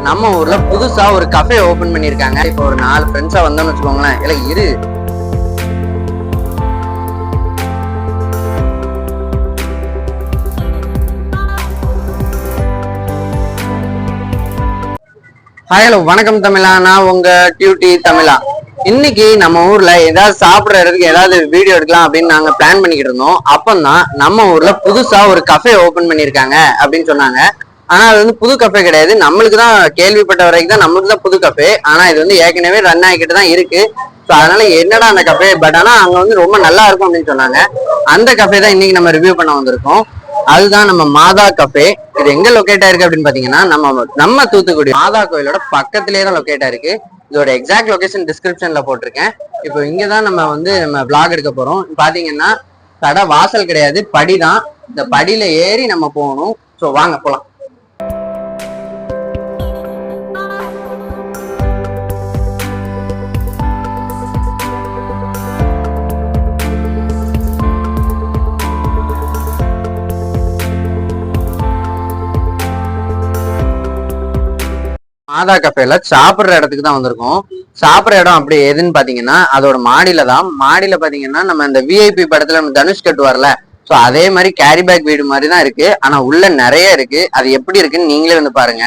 நம்ம ஊர்ல புதுசா ஒரு கஃபே ஓபன் பண்ணிருக்காங்க. இப்போ ஒரு 4 ஃப்ரெண்ட்ஸா வந்தோம்னு வச்சுக்கோங்களேன். இல்ல இரு ஹலோ வணக்கம் தமிழா, நான் உங்க டியூட்டி தமிழா. இன்னைக்கு நம்ம ஊர்ல ஏதாவது சாப்பிடுற இடத்துக்கு ஏதாவது வீடியோ எடுக்கலாம் அப்படின்னு நாங்க பிளான் பண்ணிக்கிட்டு இருந்தோம். அப்பந்தான் நம்ம ஊர்ல புதுசா ஒரு கஃபே ஓபன் பண்ணிருக்காங்க அப்படின்னு சொன்னாங்க. ஆனா அது வந்து புது கஃபே கிடையாது, நம்மளுக்கு தான் கேள்விப்பட்ட வரைக்கும் தான் நம்மளுக்கு தான் புது கஃபே. ஆனா இது வந்து ஏற்கனவே ரன் ஆகிக்கிட்டு தான் இருக்கு. ஸோ அதனால என்னடா அந்த கஃபே, பட் ஆனா அங்க வந்து ரொம்ப நல்லா இருக்கும் அப்படின்னு சொன்னாங்க. அந்த கஃபே தான் இன்னைக்கு நம்ம ரிவ்யூ பண்ண வந்திருக்கோம். அதுதான் நம்ம மாதா கஃபே. இது எங்க லொக்கேட் ஆயிருக்கு அப்படின்னு பாத்தீங்கன்னா நம்ம தூத்துக்குடி மாதா கோயிலோட பக்கத்திலேயே தான் லொக்கேட் ஆயிருக்கு. இதோட எக்ஸாக்ட் லொகேஷன் டிஸ்கிரிப்ஷன்ல போட்டிருக்கேன். இப்போ இங்கதான் நம்ம விளாக் எடுக்க போறோம். பாத்தீங்கன்னா கடை வாசல் கிடையாது, படிதான். இந்த படியில ஏறி நம்ம போகணும். ஸோ வாங்க போலாம். மாதா கஃபேல சாப்பிடுற இடத்துக்கு தான் வந்திருக்கோம். சாப்பிடுற இடம் அப்படி எதுன்னு பாத்தீங்கன்னா அதோட மாடியில தான். மாடியில பாத்தீங்கன்னா நம்ம இந்த விஐபி படத்துல நம்ம தனுஷ் கட்டுவார்ல, ஸோ அதே மாதிரி கேரி பேக் வீடு மாதிரி தான் இருக்கு. ஆனா உள்ள நிறைய இருக்கு. அது எப்படி இருக்குன்னு நீங்களே வந்து பாருங்க.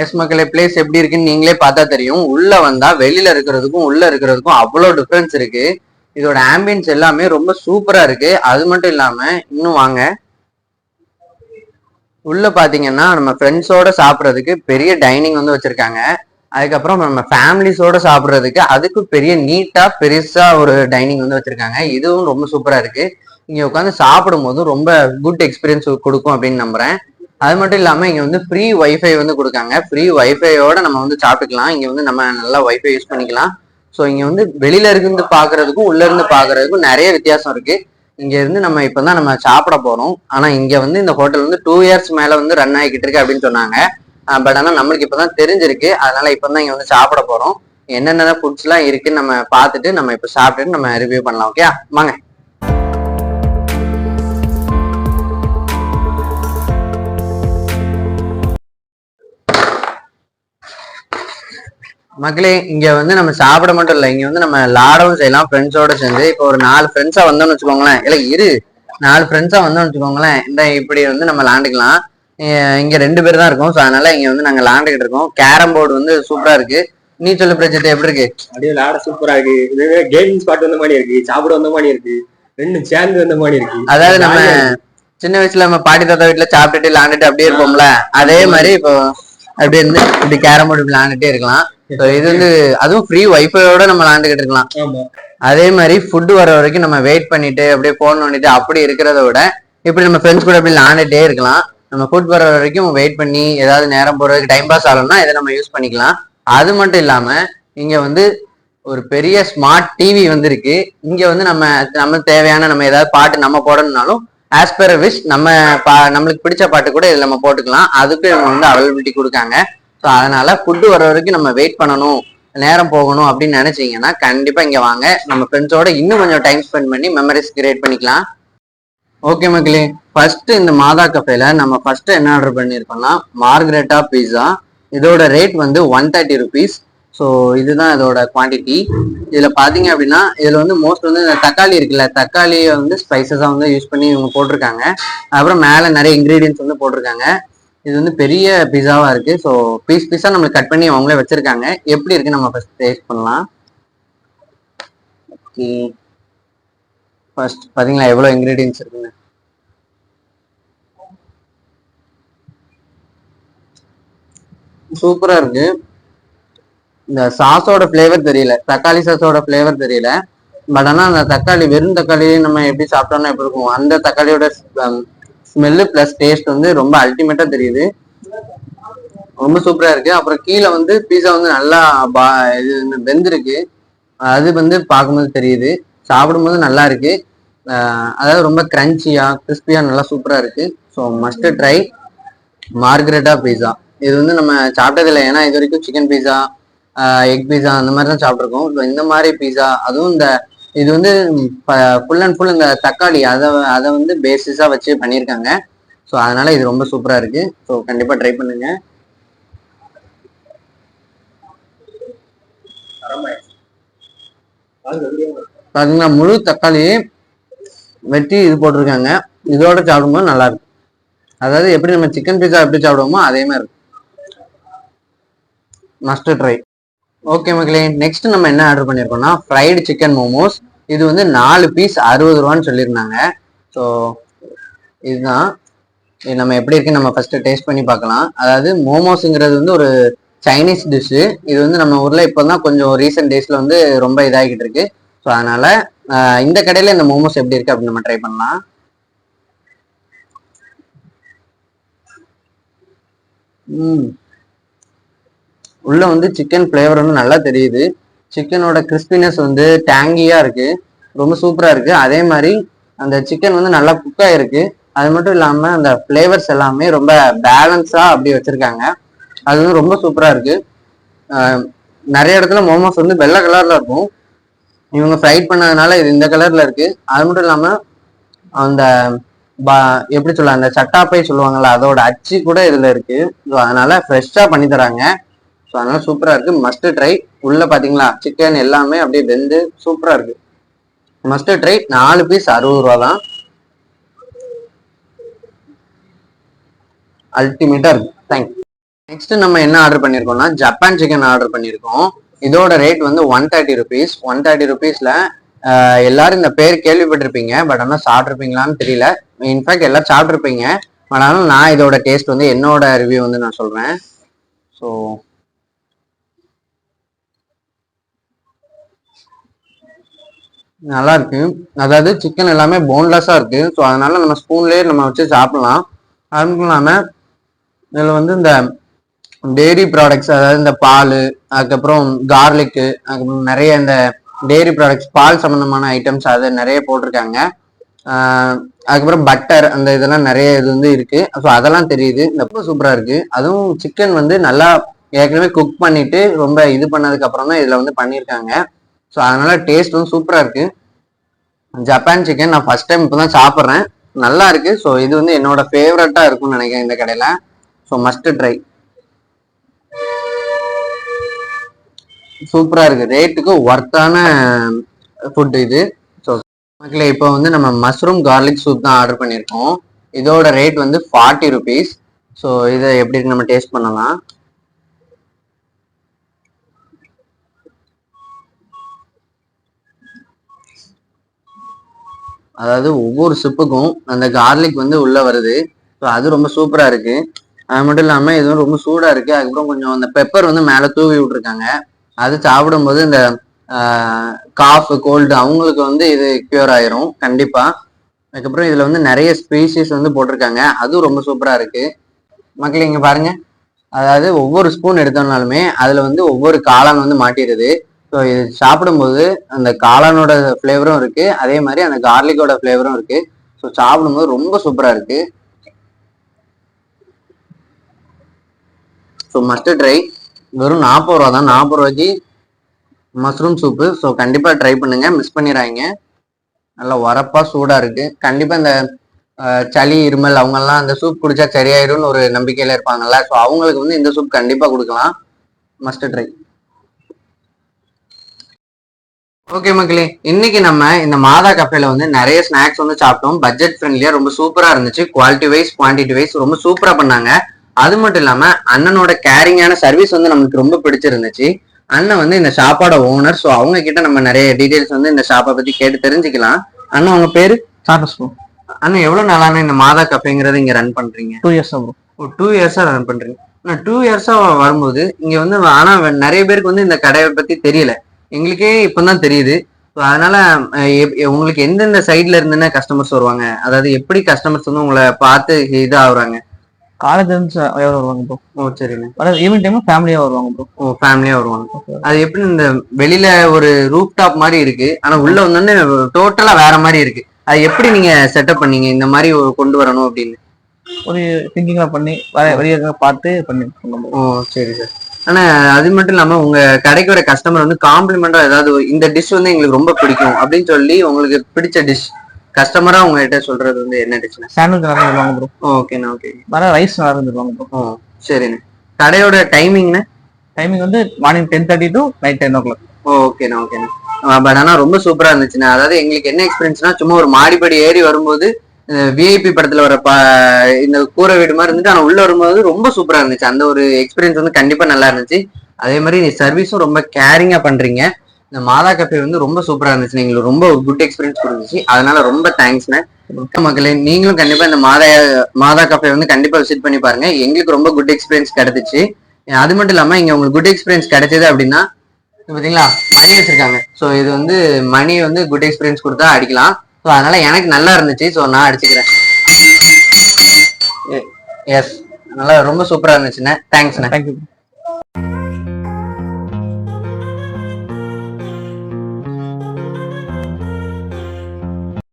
எஸ் மக்களே, பிளேஸ் எப்படி இருக்குன்னு நீங்களே பார்த்தா தெரியும். உள்ள வந்தா வெளியில இருக்கிறதுக்கும் உள்ள இருக்கிறதுக்கும் அவ்வளோ டிஃபரன்ஸ் இருக்கு. இதோட ஆம்பியன்ஸ் எல்லாமே ரொம்ப சூப்பரா இருக்கு. அது மட்டும் இல்லாம இன்னும் வாங்க, உள்ள பாத்தீங்கன்னா நம்ம ஃப்ரெண்ட்ஸோட சாப்பிட்றதுக்கு பெரிய டைனிங் வந்து வச்சிருக்காங்க. அதுக்கப்புறம் நம்ம ஃபேமிலிஸோட சாப்பிட்றதுக்கு அதுக்கு பெரிய நீட்டா பெருசா ஒரு டைனிங் வந்து வச்சிருக்காங்க. இதுவும் ரொம்ப சூப்பரா இருக்கு. இங்க உட்காந்து சாப்பிடும் போது ரொம்ப குட் எக்ஸ்பீரியன்ஸ் கொடுக்கும் அப்படின்னு நம்புறேன். அது மட்டும் இல்லாம இங்க வந்து ஃப்ரீ வைஃபை வந்து கொடுக்காங்க. ஃப்ரீ வைஃபையோட நம்ம வந்து சாப்பிட்டுக்கலாம். இங்க வந்து நம்ம நல்லா வைஃபை யூஸ் பண்ணிக்கலாம். ஸோ இங்க வந்து வெளியில இருந்து பாக்குறதுக்கும் உள்ள இருந்து பாக்குறதுக்கும் நிறைய வித்தியாசம் இருக்கு. இங்க இருந்து நம்ம இப்பதான் நம்ம சாப்பிட போறோம். ஆனா இங்க வந்து இந்த ஹோட்டல் வந்து 2 இயர்ஸ் மேல வந்து ரன் ஆகிக்கிட்டு இருக்கு அப்படின்னு சொன்னாங்க. பட் ஆனா நம்மளுக்கு இப்பதான் தெரிஞ்சிருக்கு. அதனால இப்பதான் இங்க வந்து சாப்பிட போறோம். என்னென்ன ஃபுட்ஸ் எல்லாம் இருக்குன்னு நம்ம பார்த்துட்டு நம்ம இப்ப சாப்பிட்டுட்டு நம்ம ரிவ்யூ பண்ணலாம். ஓகே வாங்க. மக்களே, இங்க வந்து நம்ம சாப்பிட மட்டும் இல்லை, இங்க வந்து நம்ம லாடவும் செய்யலாம் ஃப்ரெண்ட்ஸோட சேர்ந்து. இப்போ ஒரு 4 ஃப்ரெண்ட்ஸா வந்தோம்னு வச்சுக்கோங்களேன். இல்ல இரு 4 ஃப்ரெண்ட்ஸா வந்தோம்னு வச்சுக்கோங்களேன். இந்த இப்படி வந்து நம்ம விளாண்டுக்கலாம். இங்க 2 பேர் தான் இருக்கும். ஸோ அதனால இங்க வந்து நாங்க விளாண்டுக்கிட்டு இருக்கோம். கேரம் போர்டு வந்து சூப்பரா இருக்கு. நீ சொல்லு பிரஜித், எப்படி இருக்கு? அப்படியே விளாட சூப்பரா இருக்கு. இது கேமிங் ஸ்பாட் வந்த மாதிரி இருக்கு, சாப்பிட வந்த மாதிரி இருக்கு, ரெண்டும் சேர்ந்து வந்த மாதிரி இருக்கு. அதாவது நம்ம சின்ன வயசுல நம்ம பாட்டி தாத்தா வீட்டுல சாப்பிட்டுட்டு விளாண்டுட்டு அப்படியே இருப்போம்ல, அதே மாதிரி இப்போ அப்படி இருந்து இப்படி கேரம் போர்டு விளாண்டுட்டே இருக்கலாம். இது வந்து அதுவும் ஃப்ரீ வைஃபையோட நம்ம விளாண்டுக்கிட்டு இருக்கலாம். அதே மாதிரி ஃபுட்டு வர வரைக்கும் நம்ம வெயிட் பண்ணிட்டு அப்படியே போன் பண்ணிட்டு அப்படி இருக்கிறத விட இப்படி நம்ம ஃப்ரெண்ட்ஸ் கூட அப்படி விளாண்டுட்டே இருக்கலாம். நம்ம ஃபுட் வர வரைக்கும் வெயிட் பண்ணி ஏதாவது நேரம் போறதுக்கு டைம் பாஸ் ஆகணும்னா இதை நம்ம யூஸ் பண்ணிக்கலாம். அது மட்டும் இல்லாம இங்க வந்து ஒரு பெரிய ஸ்மார்ட் டிவி வந்து இருக்கு. இங்க வந்து நம்ம தேவையான நம்ம ஏதாவது பாட்டு நம்ம போடணும்னாலும் ஆஸ் பர் விஷ் நம்மளுக்கு பிடிச்ச பாட்டு கூட இதுல நம்ம போட்டுக்கலாம். அதுக்கு நம்ம வந்து அவைலபிலிட்டி கொடுக்காங்க. ஸோ அதனால ஃபுட்டு வர வரைக்கும் நம்ம வெயிட் பண்ணணும், நேரம் போகணும் அப்படின்னு நினைச்சீங்கன்னா கண்டிப்பா இங்க வாங்க. நம்ம ஃப்ரெண்ட்ஸோட இன்னும் கொஞ்சம் டைம் ஸ்பெண்ட் பண்ணி மெமரிஸ் கிரியேட் பண்ணிக்கலாம். ஓகே மக்களே, ஃபர்ஸ்ட் இந்த மாதா கஃபேல நம்ம ஃபர்ஸ்ட் என்ன ஆர்டர் பண்ணியிருக்கோம்னா மார்கரெட்டா பீஸா. இதோட ரேட் வந்து 130 ருபீஸ். ஸோ இதுதான் இதோட குவான்டிட்டி. இதுல பாத்தீங்க அப்படின்னா இதுல வந்து மோஸ்ட் வந்து இந்த தக்காளி இருக்குல்ல, தக்காளியை வந்து ஸ்பைசஸா வந்து யூஸ் பண்ணி இவங்க போட்டிருக்காங்க. அப்புறம் மேல நிறைய இன்கிரீடியன்ஸ் வந்து போட்டிருக்காங்க. இது வந்து பெரிய பீஸாவா இருக்கு. ஸோ பீஸா நம்மளுக்கு கட் பண்ணி அவங்களே வச்சிருக்காங்க. எப்படி இருக்கு நம்ம ஃபர்ஸ்ட் டேஸ்ட் பண்ணலாம். ஓகே, ஃபர்ஸ்ட் பாத்தீங்களா எவ்வளவு இன்கிரீடியன்ஸ் இருக்குங்க. சூப்பரா இருக்கு. இந்த சாஸோட ஃபிளேவர் தெரியல, தக்காளி சாஸோட ஃபிளேவர் தெரியல. பட் ஆனா அந்த தக்காளி வெறும் தக்காளி நம்ம எப்படி சாப்பிட்டோம்னா எப்படி இருக்கும், அந்த தக்காளியோட ஸ்மெல்லு பிளஸ் டேஸ்ட் வந்து ரொம்ப அல்டிமேட்டா தெரியுது. ரொம்ப சூப்பரா இருக்கு. அப்புறம் கீழே வந்து பீஸா வந்து நல்லா இது வெந்திருக்கு. அது வந்து பார்க்கும்போது தெரியுது. சாப்பிடும்போது நல்லா இருக்கு. அதாவது ரொம்ப கிரன்ச்சியா கிறிஸ்பியா நல்லா சூப்பரா இருக்கு. ஸோ மஸ்ட் ட்ரை மார்கரெட்டா பீஸா. இது வந்து நம்ம சாப்பிட்டதில்லை, ஏன்னா இது வரைக்கும் சிக்கன் பீஸா, எக் பீஸா அந்த மாதிரி தான் சாப்பிட்ருக்கோம். இப்போ இந்த மாதிரி பீஸா, அதுவும் இது வந்து ஃபுல் அண்ட் ஃபுல் இந்த தக்காளி அதை வந்து பேசிஸா வச்சு பண்ணியிருக்காங்க. ஸோ அதனால இது ரொம்ப சூப்பரா இருக்கு. ஸோ கண்டிப்பா ட்ரை பண்ணுங்க. பாத்தீங்கன்னா முழு தக்காளி வெட்டி இது போட்டிருக்காங்க. இதோட சாப்பிடும்போது நல்லா இருக்கும். அதாவது எப்படி நம்ம சிக்கன் பீஸா எப்படி சாப்பிடுவோமோ அதே மாதிரி இருக்கும். Must try. ஓகே மக்களே, நெக்ஸ்ட் நம்ம என்ன ஆர்டர் பண்ணியிருக்கோம்னா ஃப்ரைடு சிக்கன் மோமோஸ். இது வந்து 4 பீஸ் 60 ரூபான்னு சொல்லியிருந்தாங்க. ஸோ இதுதான் இது நம்ம எப்படி இருக்குன்னு நம்ம ஃபர்ஸ்ட் டேஸ்ட் பண்ணி பார்க்கலாம். அதாவது மோமோஸுங்கிறது வந்து ஒரு சைனீஸ் டிஷ்ஷு. இது வந்து நம்ம ஊர்ல இப்போதான் கொஞ்சம் ரீசெண்ட் டேஸ்ல வந்து ரொம்ப இதாகிட்டு இருக்கு. ஸோ அதனால இந்த கடையில இந்த மோமோஸ் எப்படி இருக்கு அப்படின்னு நம்ம ட்ரை பண்ணலாம். உள்ள வந்து சிக்கன் ஃபிளேவர் வந்து நல்லா தெரியுது. சிக்கனோட கிறிஸ்பினஸ் வந்து டேங்கியா இருக்கு, ரொம்ப சூப்பரா இருக்கு. அதே மாதிரி அந்த சிக்கன் வந்து நல்லா குக் ஆயிருக்கு. அது மட்டும் இல்லாம அந்த ஃபிளேவர்ஸ் எல்லாமே ரொம்ப பேலன்ஸா அப்படி வச்சிருக்காங்க. அது வந்து ரொம்ப சூப்பரா இருக்கு. நிறைய இடத்துல மோமோஸ் வந்து வெள்ளை கலர்ல இருக்கும், இவங்க ஃப்ரைட் பண்ணதுனால இது இந்த கலர்ல இருக்கு. அது மட்டும் இல்லாம அந்த எப்படி சொல்ல அந்த சட்டாப்பை சொல்லுவாங்கல்ல அதோட அச்சு கூட இதுல இருக்கு. ஸோ அதனால ஃப்ரெஷ்ஷா பண்ணி தராங்க. ஸோ அதனால சூப்பரா இருக்கு, மஸ்ட் ட்ரை. உள்ள பாத்தீங்களா சிக்கன் எல்லாமே அப்படியே வெந்து சூப்பரா இருக்கு, மஸ்ட் ட்ரை. 4 பீஸ் 60 ரூபா தான், அல்டிமேட்டா இருக்கு. தேங்க்ஸ். நெக்ஸ்ட் நம்ம என்ன ஆர்டர் பண்ணிருக்கோம்னா ஜப்பான் சிக்கன் ஆர்டர் பண்ணிருக்கோம். இதோட ரேட் வந்து 130 ருபீஸ். 130 ருபீஸ்ல எல்லாரும் இந்த பேர் கேள்விப்பட்டிருப்பீங்க, பட் ஆனால் சாப்பிட்ருப்பீங்களான்னு தெரியல. இன்ஃபேக்ட் எல்லாரும் சாப்பிட்ருப்பீங்க, பட் ஆனால் நான் இதோட டேஸ்ட் வந்து என்னோட ரிவ்யூ வந்து நான் சொல்றேன். ஸோ நல்லா இருக்கு. அதாவது சிக்கன் எல்லாமே போன்லெஸ்ஸா இருக்கு. ஸோ அதனால நம்ம ஸ்பூன்லேயே நம்ம வச்சு சாப்பிடலாம். அது மட்டும் இல்லாமல் இதில் வந்து இந்த டெய்ரி ப்ராடக்ட்ஸ், அதாவது இந்த பால், அதுக்கப்புறம் கார்லிக்கு, அதுக்கப்புறம் நிறைய இந்த டெய்ரி ப்ராடக்ட்ஸ் பால் சம்மந்தமான ஐட்டம்ஸ் அது நிறைய போட்டிருக்காங்க. அதுக்கப்புறம் பட்டர் அந்த இதெல்லாம் நிறைய இது வந்து இருக்கு. ஸோ அதெல்லாம் தெரியுது. ரொம்ப சூப்பராக இருக்கு. அதுவும் சிக்கன் வந்து நல்லா ஏற்கனவே குக் பண்ணிட்டு ரொம்ப இது பண்ணதுக்கு அப்புறம் தான் இதில் வந்து பண்ணியிருக்காங்க. ஸோ அதனால டேஸ்ட் வந்து சூப்பராக இருக்கு. ஜப்பான் சிக்கன் நான் ஃபர்ஸ்ட் டைம் இப்போ தான் சாப்பிட்றேன், நல்லா இருக்கு. ஸோ இது வந்து என்னோட ஃபேவரட்டாக இருக்கும்னு நினைக்கிறேன் இந்த கடையில். So must try. சூப்பரா இருக்கு, ரேட்டுக்கு ஒர்த்தான ஃபுட் இது. ஸோ மக்களே இப்போ வந்து நம்ம மஷ்ரூம் கார்லிக் சூப் தான் ஆர்டர் பண்ணியிருக்கோம். இதோட ரேட் வந்து 40 ருபீஸ். ஸோ இதை எப்படி இருக்கு நம்ம டேஸ்ட் பண்ணலாம். அதாவது ஒவ்வொரு சிப்புக்கும் அந்த கார்லிக் வந்து உள்ள வருது. ஸோ அது ரொம்ப சூப்பரா இருக்கு. அது மட்டும் இல்லாம இதுவும் ரொம்ப சூடா இருக்கு. அதுக்கப்புறம் கொஞ்சம் அந்த பெப்பர் வந்து மேல தூவி விட்டுருக்காங்க. அது சாப்பிடும்போது இந்த காஃப் கோல்டு அவங்களுக்கு வந்து இது கியூர் ஆயிரும் கண்டிப்பா. அதுக்கப்புறம் இதுல வந்து நிறைய ஸ்பீசிஸ் வந்து போட்டிருக்காங்க, அதுவும் ரொம்ப சூப்பரா இருக்கு. மக்கள் இங்க பாருங்க, அதாவது ஒவ்வொரு ஸ்பூன் எடுத்தோம்னாலுமே அதுல வந்து ஒவ்வொரு காளான் வந்து மாட்டிடுது. ஸோ இது சாப்பிடும்போது அந்த காளானோட ஃப்ளேவரும் இருக்கு, அதே மாதிரி அந்த கார்லிக்கோட ஃப்ளேவரும் இருக்கு. ஸோ சாப்பிடும்போது ரொம்ப சூப்பரா இருக்கு. So must try. வெறும் 40 ரூபா தான், 40 ரூபாய்க்கு மஷ்ரூம் சூப்பு. ஸோ கண்டிப்பா ட்ரை பண்ணுங்க, மிஸ் பண்ணிடுறாங்க. நல்லா உரப்பா சூடா இருக்கு. கண்டிப்பா இந்த சளி இருமல் அவங்கெல்லாம் அந்த சூப் குடிச்சா சரியாயிரும்னு ஒரு நம்பிக்கையில இருப்பாங்கல்ல, ஸோ அவங்களுக்கு வந்து இந்த சூப் கண்டிப்பா கொடுக்கலாம், மஸ்ட் ட்ரை. ஓகே மக்களே, இன்னைக்கு நம்ம இந்த மாதா கஃபேல வந்து நிறைய ஸ்நாக்ஸ் வந்து சாப்பிட்டோம். பட்ஜெட் ஃப்ரெண்ட்லியா ரொம்ப சூப்பரா இருந்துச்சு. குவாலிட்டி வைஸ் குவான்டிட்டி வைஸ் ரொம்ப சூப்பரா பண்ணாங்க. அது மட்டும் இல்லாம அண்ணனோட கேரிங்கான சர்வீஸ் வந்து நமக்கு ரொம்ப பிடிச்சிருந்துச்சு. அண்ணன் வந்து இந்த ஷாப்போட ஓனர். ஸோ அவங்க கிட்ட நம்ம நிறைய டீடைல்ஸ் வந்து இந்த ஷாப்பை பத்தி கேட்டு தெரிஞ்சுக்கலாம். அண்ணன் உங்க பேரு? Charles bro. அண்ணன் எவ்வளவு நாளான இந்த மாதா கஃபேங்கிறது இங்க ரன் பண்றீங்க? 2 இயர்ஸ் ப்ரோ. 2 இயர்ஸா ரன் பண்றீங்க. 2 இயர்ஸா வரும்போது இங்க வந்து ஆனா நிறைய பேருக்கு வந்து இந்த கடையை பத்தி தெரியல, எங்களுக்கே இப்பதான் தெரியுது. அதனால உங்களுக்கு எந்தெந்த சைட்ல இருந்துன்னு கஸ்டமர்ஸ் வருவாங்க, அதாவது எப்படி கஸ்டமர்ஸ் வந்து உங்களை பார்த்து இது ஆகுறாங்க? காலேஜ்ல இருந்து வருவாங்க ப்ரோ. ஓ சரிண்ணே. அதாவது ஈவினிங் டைம்ல ஃபேமிலியா வருவாங்க ப்ரோ. ஓ ஃபேமிலியா வருவாங்க. அது எப்படி இந்த வெளியில ஒரு ரூப் டாப் மாதிரி இருக்கு, ஆனா உள்ள வந்தோடனே டோட்டலா வேற மாதிரி இருக்கு. அது எப்படி நீங்க செட்டப் பண்ணீங்க இந்த மாதிரி கொண்டு வரணும் அப்படின்னு? ஒரு திங்கிங்கா பண்ணி வெளியே பார்த்து பண்ணி. ஓ சரி சார். ஆனா அது மட்டும் இல்லாம உங்க கடைக்கு வர கஸ்டமர் வந்து காம்ப்ளிமெண்டா ஏதாவது இந்த டிஷ் வந்து எங்களுக்கு ரொம்ப பிடிக்கும் அப்படின்னு சொல்லி உங்களுக்கு பிடிச்ச டிஷ் கஸ்டமரா உங்ககிட்ட சொல்றது வந்து என்ன டிஷ்ண்ணே? சாண்ட்விச் நல்லா தருவாங்க ப்ரோ. ஓகேண்ணா ஓகே. வர ரைஸ் நல்லா தருவாங்க ப்ரோ. ஓ சரிண்ணே. கடையோட டைமிங்ண்ணே? டைமிங் வந்து மார்னிங் 10:30 to நைட் 10 o'clock. ஓகேண்ணா ஓகேண்ணா. பட் ஆனா ரொம்ப சூப்பரா இருந்துச்சுண்ணே. அதாவது எங்களுக்கு என்ன எக்ஸ்பீரியன்ஸ்னா, சும்மா ஒரு மாடிப்படி ஏறி வரும்போது விஐபி படத்துல வர இந்த கூரை வீடு மாதிரி இருந்துச்சு. ஆனா உள்ள வரும்போது ரொம்ப சூப்பரா இருந்துச்சு. அந்த ஒரு எக்ஸ்பீரியன்ஸ் வந்து கண்டிப்பா நல்லா இருந்துச்சு. அதே மாதிரி சர்வீஸும் ரொம்ப கேரிங்கா பண்றீங்க. இந்த மாதா கஃபே வந்து ரொம்ப சூப்பரா இருந்துச்சு. எங்களுக்கு ரொம்ப குட் எக்ஸ்பீரியன்ஸ் கொடுத்துச்சு. அதனால ரொம்ப தேங்க்ஸ்ண்ணே. மக்களே, நீங்களும் கண்டிப்பா இந்த மாதா கஃபே வந்து கண்டிப்பா விசிட் பண்ணி பாருங்க. எங்களுக்கு ரொம்ப குட் எக்ஸ்பீரியன்ஸ் கிடைச்சிச்சு. அது மட்டும் இல்லாம இங்க உங்களுக்கு குட் எக்ஸ்பீரியன்ஸ் கிடைச்சது அப்படின்னா, பாத்தீங்களா மணி வச்சிருக்காங்க. ஸோ இது வந்து மணி வந்து குட் எக்ஸ்பீரியன்ஸ் கொடுத்தா அடிக்கலாம். ஸோ அதனால எனக்கு நல்லா இருந்துச்சு. ஸோ நான் அடிச்சுக்கிறேன். எஸ், நல்லா ரொம்ப சூப்பரா இருந்துச்சுண்ணே. தேங்க்ஸ்ண்ணே. தேங்க்யூ.